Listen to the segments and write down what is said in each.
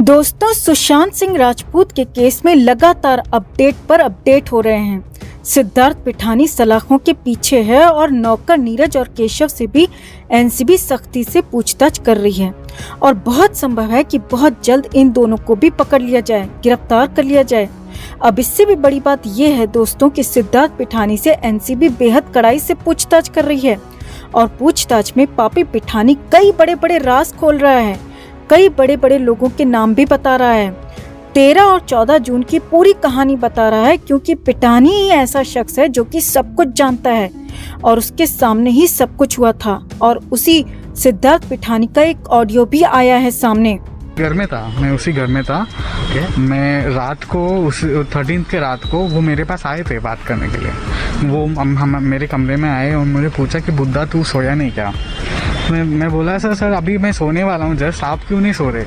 दोस्तों, सुशांत सिंह राजपूत के केस में लगातार अपडेट पर अपडेट हो रहे हैं। सिद्धार्थ पिठानी सलाखों के पीछे है और नौकर नीरज और केशव से भी एनसीबी सख्ती से पूछताछ कर रही है और बहुत संभव है कि बहुत जल्द इन दोनों को भी पकड़ लिया जाए, गिरफ्तार कर लिया जाए। अब इससे भी बड़ी बात यह है दोस्तों कि सिद्धार्थ पिठानी से एनसीबी बेहद कड़ाई से पूछताछ कर रही है और पूछताछ में पापी पिठानी कई बड़े बड़े राज खोल रहा है, कई बड़े बड़े लोगों के नाम भी बता रहा है। 13 और 14 जून की पूरी कहानी बता रहा है, क्योंकि पिठानी ही ऐसा शख्स है जो कि सब कुछ जानता है और उसके सामने ही सब कुछ हुआ था। और उसी सिद्धार्थ पिठानी का एक ऑडियो भी आया है सामने। घर में था, मैं उसी घर में था। मैं रात को उस 13 के रात को वो मेरे पास आए थे बात करने के लिए। वो हम मेरे कमरे में आए और मुझे पूछा कि बुद्धा तू सोया नहीं क्या। मैं बोला सर अभी मैं सोने वाला हूँ जस्ट, आप क्यों नहीं सो रहे।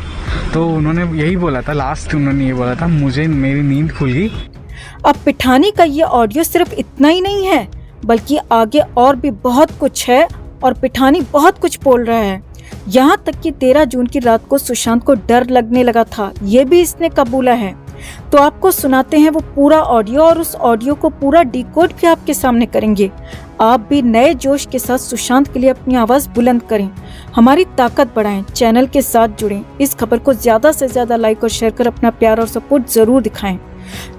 तो उन्होंने यही बोला था, लास्ट उन्होंने ये बोला था, मुझे मेरी नींद खुल गई। अब पिठानी का ये ऑडियो सिर्फ इतना ही नहीं है, बल्कि आगे और भी बहुत कुछ है और पिठानी बहुत कुछ बोल रहा है। यहाँ तक कि 13 जून की रात को सुशांत को डर लगने लगा था, ये भी इसने कबूला है। तो आपको सुनाते हैं वो पूरा ऑडियो और उस ऑडियो को पूरा डिकोड भी आपके सामने करेंगे। आप भी नए जोश के साथ सुशांत के लिए अपनी आवाज बुलंद करें, हमारी ताकत बढ़ाएं, चैनल के साथ जुड़ें। इस खबर को ज्यादा से ज्यादा लाइक और शेयर कर अपना प्यार और सपोर्ट जरूर दिखाएं।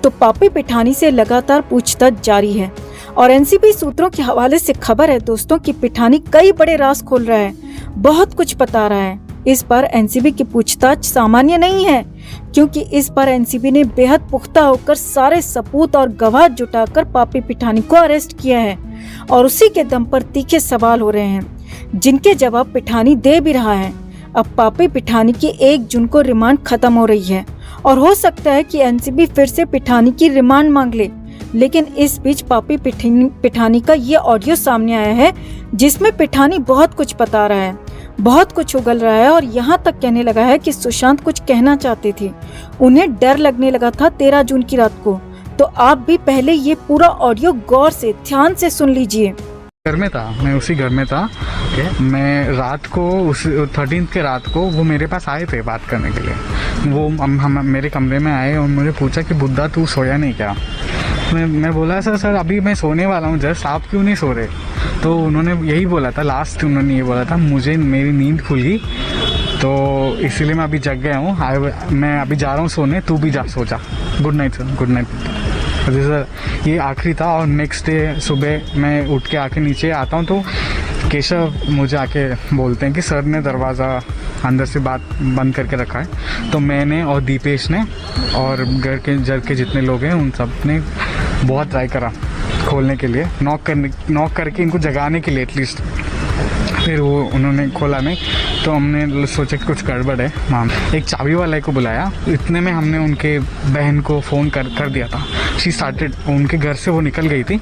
तो पापी पिठानी से लगातार पूछताछ जारी है और एनसीबी सूत्रों के हवाले से खबर है दोस्तों कि पिठानी कई बड़े राज खोल रहा है, बहुत कुछ बता रहा है। इस बार एनसीबी की पूछताछ सामान्य नहीं है, क्योंकि इस बार एनसीबी ने बेहद पुख्ता होकर सारे सबूत और गवाह जुटाकर पापी पिठानी को अरेस्ट किया है और उसी के दम पर तीखे सवाल हो रहे हैं, जिनके जवाब पिठानी दे भी रहा है। अब पापी पिठानी की 1 जून को रिमांड खत्म हो रही है और हो सकता है कि एनसीबी फिर से पिठानी की रिमांड मांग ले। लेकिन इस बीच पापी पिठानी का ये ऑडियो सामने आया है, जिसमें पिठानी बहुत कुछ बता रहा है, बहुत कुछ उगल रहा है और यहाँ तक कहने लगा है कि सुशांत कुछ कहना चाहते थे, उन्हें डर लगने लगा था 13 जून की रात को। तो आप भी पहले ये पूरा ऑडियो गौर से, ध्यान से सुन लीजिए। घर में था, मैं उसी घर में था। मैं रात को उस 13 के रात को वो मेरे पास आए थे बात करने के लिए। वो हम मेरे कमरे में आए और मुझे पूछा कि बुद्धा तू सोया नहीं क्या। मैं बोला सर अभी मैं सोने वाला हूँ जस्ट, आप क्यों नहीं सो रहे। तो उन्होंने यही बोला था, लास्ट उन्होंने ये बोला था, मुझे मेरी नींद खुल गई तो इसीलिए मैं अभी जग गया हूँ। मैं अभी जा रहा हूँ सोने, तू भी जा, सो जा। Good night sir, good night sir. ये आखिरी था और नेक्स्ट डे सुबह मैं उठ के आके नीचे आता हूँ तो केशव मुझे आके बोलते हैं कि सर ने दरवाज़ा अंदर से बात बंद करके रखा है। तो मैंने और दीपेश ने और घर के जितने लोग हैं उन सब ने बहुत ट्राई करा खोलने के लिए, नॉक करके इनको जगाने के लिए एटलीस्ट। फिर वो उन्होंने खोला नहीं, तो हमने सोचा कि कुछ गड़बड़ है। हम एक चाबी वाले को बुलाया, इतने में हमने उनके बहन को फ़ोन कर दिया था। शी स्टार्टेड, उनके घर से वो निकल गई थी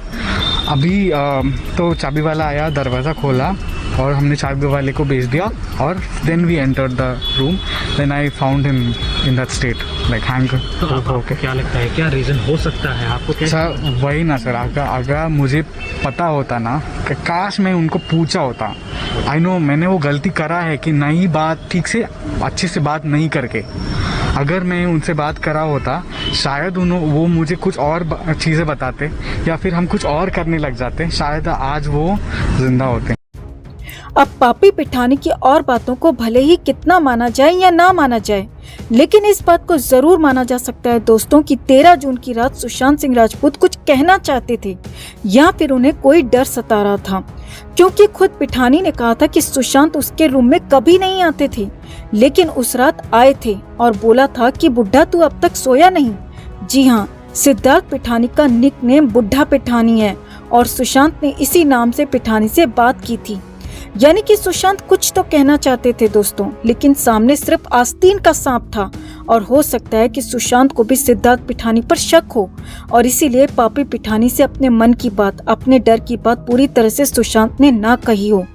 अभी। तो चाबी वाला आया, दरवाज़ा खोला और हमने चाबी वाले को भेज दिया और then we entered the room. Then I found him in that state, like hang. तो आपको क्या लगता है, क्या रीज़न हो सकता है आपको? क्या सर वही ना सर, अगर मुझे पता होता ना कि काश मैं उनको पूछा होता। आई नो मैंने वो गलती करा है कि नहीं बात ठीक से अच्छे से बात नहीं करके। अगर मैं उनसे बात करा होता शायद वो मुझे कुछ और चीज़ें बताते या फिर हम कुछ और करने लग जाते, शायद आज वो जिंदा होते। अब पापी पिठानी की और बातों को भले ही कितना माना जाए या ना माना जाए, लेकिन इस बात को जरूर माना जा सकता है दोस्तों कि 13 जून की रात सुशांत सिंह राजपूत कुछ कहना चाहते थे या फिर उन्हें कोई डर सता रहा था, क्योंकि खुद पिठानी ने कहा था कि सुशांत उसके रूम में कभी नहीं आते थे, लेकिन उस रात आए थे और बोला था कि बुढ़ा तू अब तक सोया नहीं। जी हाँ, सिद्धार्थ पिठानी का निकनेम बुढ़ा पिठानी है और सुशांत ने इसी नाम से पिठानी से बात की थी। यानी कि सुशांत कुछ तो कहना चाहते थे दोस्तों, लेकिन सामने सिर्फ आस्तीन का सांप था और हो सकता है कि सुशांत को भी सिद्धार्थ पिठानी पर शक हो और इसीलिए पापी पिठानी से अपने मन की बात, अपने डर की बात पूरी तरह से सुशांत ने ना कही हो।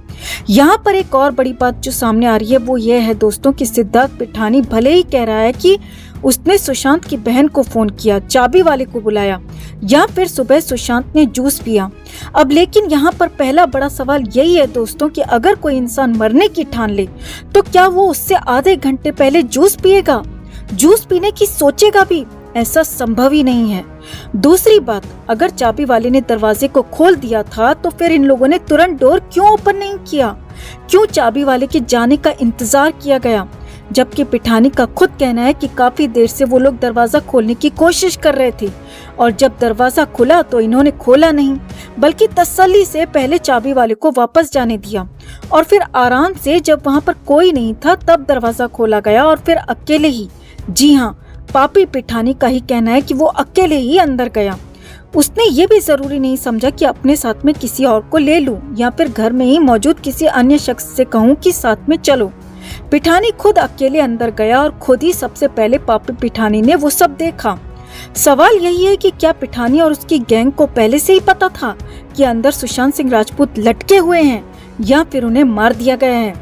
यहाँ पर एक और बड़ी बात जो सामने आ रही है वो ये है दोस्तों कि सिद्धार्थ पिठानी भले ही कह रहा है कि उसने सुशांत की बहन को फोन किया, चाबी वाले को बुलाया या फिर सुबह सुशांत ने जूस पिया। अब लेकिन यहाँ पर पहला बड़ा सवाल यही है दोस्तों कि अगर कोई इंसान मरने की ठान ले तो क्या वो उससे आधे घंटे पहले जूस पिएगा? जूस पीने की सोचेगा भी? ऐसा संभव ही नहीं है। दूसरी बात, अगर चाबी वाले ने दरवाजे को खोल दिया था तो फिर इन लोगों ने तुरंत डोर क्यों ओपन नहीं किया? क्यों चाबी वाले के जाने का इंतजार किया गया? जबकि पिठानी का खुद कहना है कि काफी देर से वो लोग दरवाजा खोलने की कोशिश कर रहे थे और जब दरवाजा खुला तो इन्होंने खोला नहीं, बल्कि तसल्ली से पहले चाबी वाले को वापस जाने दिया और फिर आराम से जब वहाँ पर कोई नहीं था तब दरवाजा खोला गया और फिर अकेले ही, जी हाँ, पापी पिठानी का ही कहना है कि वो अकेले ही अंदर गया। उसने ये भी जरूरी नहीं समझा कि अपने साथ में किसी और को ले लूं या फिर घर में ही मौजूद किसी अन्य शख्स से कहूं कि साथ में चलो। पिठानी खुद अकेले अंदर गया और खुद ही सबसे पहले पापी पिठानी ने वो सब देखा। सवाल यही है कि क्या पिठानी और उसकी गैंग को पहले से ही पता था कि अंदर सुशांत सिंह राजपूत लटके हुए हैं या फिर उन्हें मार दिया गया है?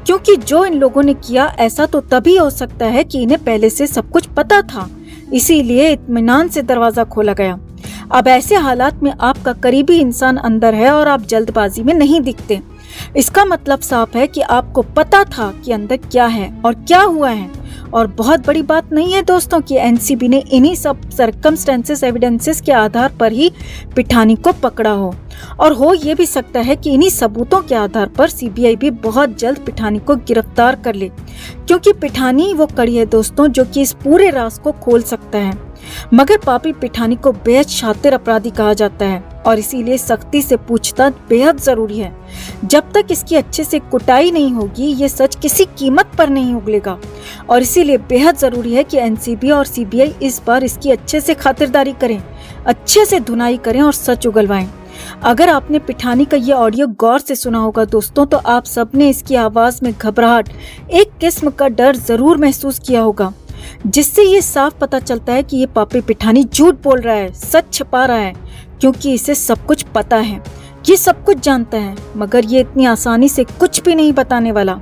क्योंकि जो इन लोगों ने किया ऐसा तो तभी हो सकता है कि इन्हें पहले से सब कुछ पता था, इसीलिए इत्मीनान से दरवाजा खोला गया। अब ऐसे हालात में आपका करीबी इंसान अंदर है और आप जल्दबाजी में नहीं दिखते। इसका मतलब साफ है कि आपको पता था कि अंदर क्या है और क्या हुआ है। और बहुत बड़ी बात नहीं है दोस्तों कि एनसीबी ने इन्हीं सब सर्कमस्टेंसेस एविडेंसेस के आधार पर ही पिठानी को पकड़ा हो, और हो ये भी सकता है कि इन्हीं सबूतों के आधार पर सीबीआई भी बहुत जल्द पिठानी को गिरफ्तार कर ले, क्योंकि पिठानी वो कड़ी है दोस्तों जो कि इस पूरे राज को खोल सकता है। मगर पापी पिठानी को बेहद शातिर अपराधी कहा जाता है और इसीलिए सख्ती से पूछताछ बेहद जरूरी है। जब तक इसकी अच्छे से कुटाई नहीं होगी ये सच किसी कीमत पर नहीं उगलेगा, और इसीलिए बेहद जरूरी है कि एनसीबी और सीबीआई इस बार इसकी अच्छे से खातिरदारी करें, अच्छे से धुनाई करें और सच उगलवाएं। अगर आपने पिठानी का ये ऑडियो गौर से सुना होगा दोस्तों तो आप सबने इसकी आवाज में घबराहट, एक किस्म का डर जरूर महसूस किया होगा, जिससे ये साफ पता चलता है कि ये पापी पिठानी झूठ बोल रहा है, सच छिपा रहा है, क्योंकि इसे सब कुछ पता है, ये सब कुछ जानता है, मगर ये इतनी आसानी से कुछ भी नहीं बताने वाला।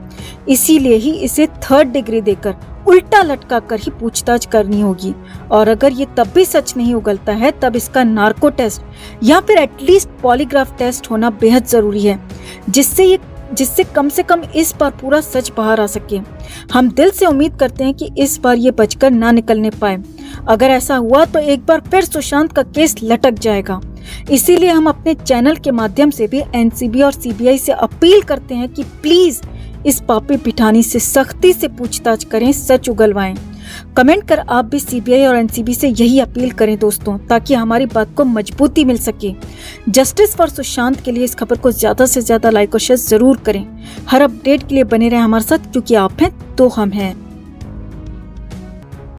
इसीलिए ही इसे 3rd डिग्री देकर उल्टा लटका कर ही पूछताछ करनी होगी। और अगर ये तब भी सच नहीं उगलता है तब इसका नार्को टेस्ट या फिर एटलीस्ट पॉलीग्राफ टेस्ट होना बेहद जरूरी है, जिससे कम से कम इस बार पूरा सच बाहर आ सके। हम दिल से उम्मीद करते हैं कि इस बार ये बचकर ना निकलने पाए। अगर ऐसा हुआ तो एक बार फिर सुशांत का केस लटक जाएगा। इसीलिए हम अपने चैनल के माध्यम से भी एनसीबी और सीबीआई से अपील करते हैं कि प्लीज इस पापी पिठानी से सख्ती से पूछताछ करें, सच उगलवाएं। कमेंट कर आप भी सीबीआई और एनसीबी से यही अपील करें दोस्तों, ताकि हमारी बात को मजबूती मिल सके। जस्टिस फॉर सुशांत के लिए इस खबर को ज्यादा से ज्यादा लाइक और शेयर जरूर करें। हर अपडेट के लिए बने रहें हमारे साथ, क्योंकि आप हैं तो हम हैं।